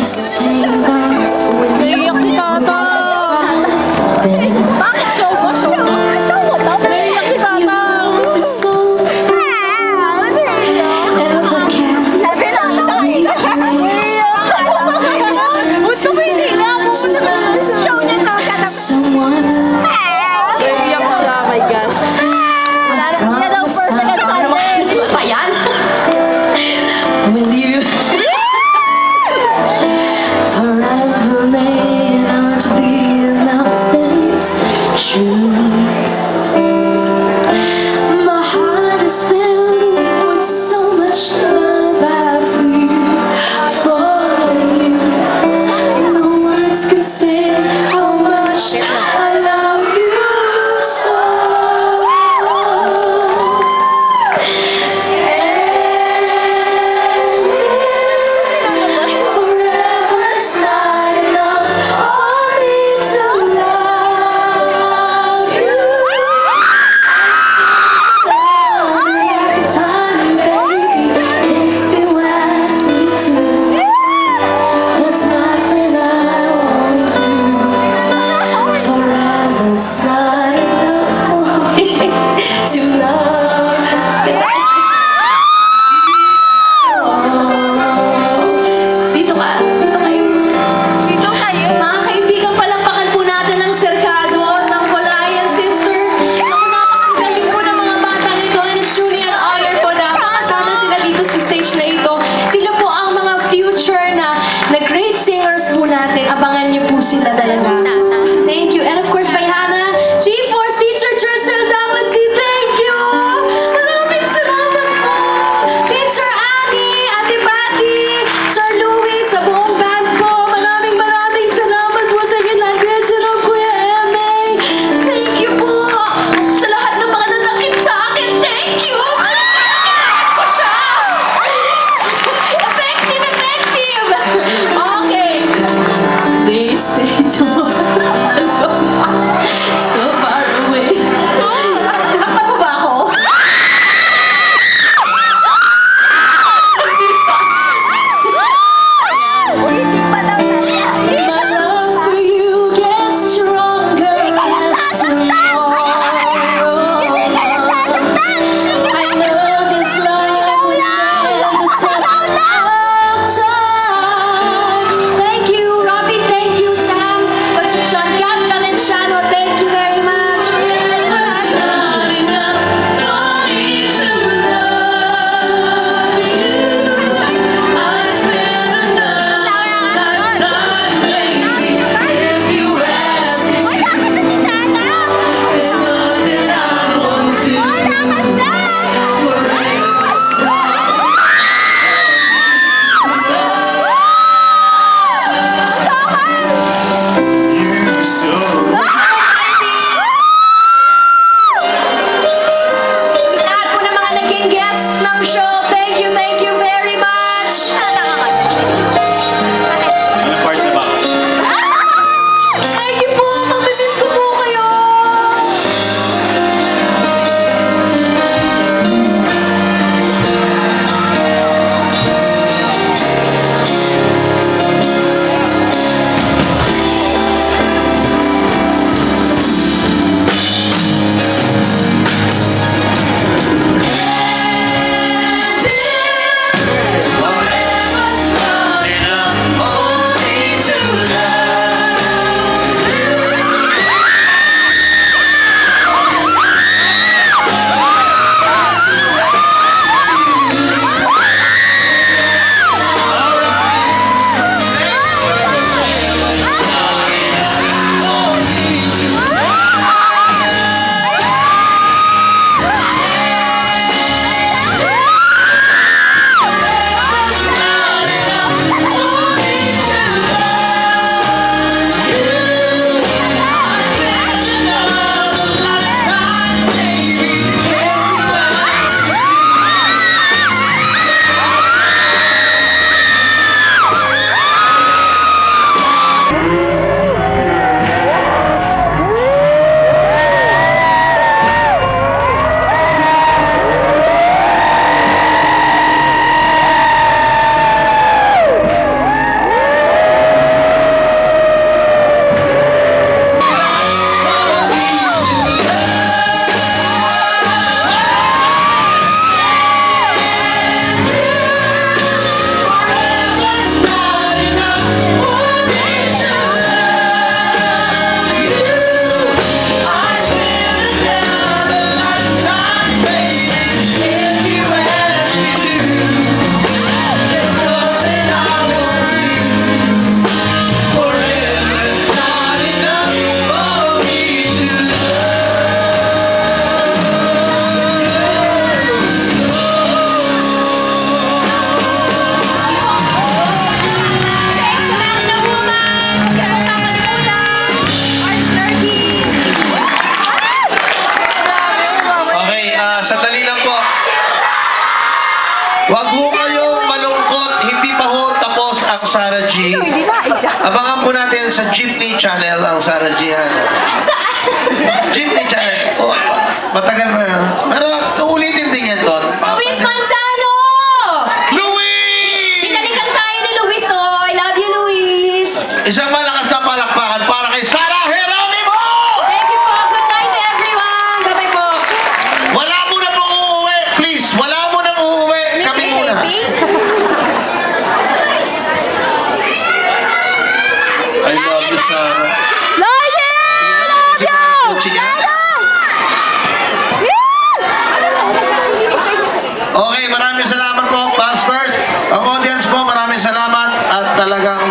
Naiiyak si Tata! Bakit? Show mo? Show mo? Show mo daw? Naiiyak si Tata! Sabi lang, naiiyak ka! Gusto ko hindi nga! Show niya sa akin! Naiiyak siya, my God! Yan ang perfect at silent! Pa yan? Will you forever may not be enough, it's true. My heart is filled with so much love I feel for you. No words can say how much I love you so. Abangan niyo po sila talaga. Thank you. And of course, by Hannah, G-Force Teacher Churcel, dapat si thank you. Maraming salamat po. Teacher Annie, Ate Patty, Sir Louie, sa buong band ko. Maraming salamat po sa inyo lahat. Kuya Jerome, Kuya Eme. Thank you po. Sa lahat ng mga nanakit sa akin, thank you. Kinakit ko siya. Effective. Okay. They say tomorrow. Sarah G. Abangan po natin sa Jeepney Channel ang Sarah G. Jeepney Channel. Oh, matagal na. Pero uulitin din yan doon. Luis Manzano! Louis! Pinalikan tayo ni Luis, oh. I love you, Luis. Isang malakas na palakpakan para kay Sarah Geronimo! Thank you po. Good night, everyone. Bye-bye po. Wala mo na pong uuwi. Please, wala mo na uuwi. Kami muna. I love you, Sarah. Love you! Love you! Okay, maraming salamat po, Popstars. Ang audience po, maraming salamat at talagang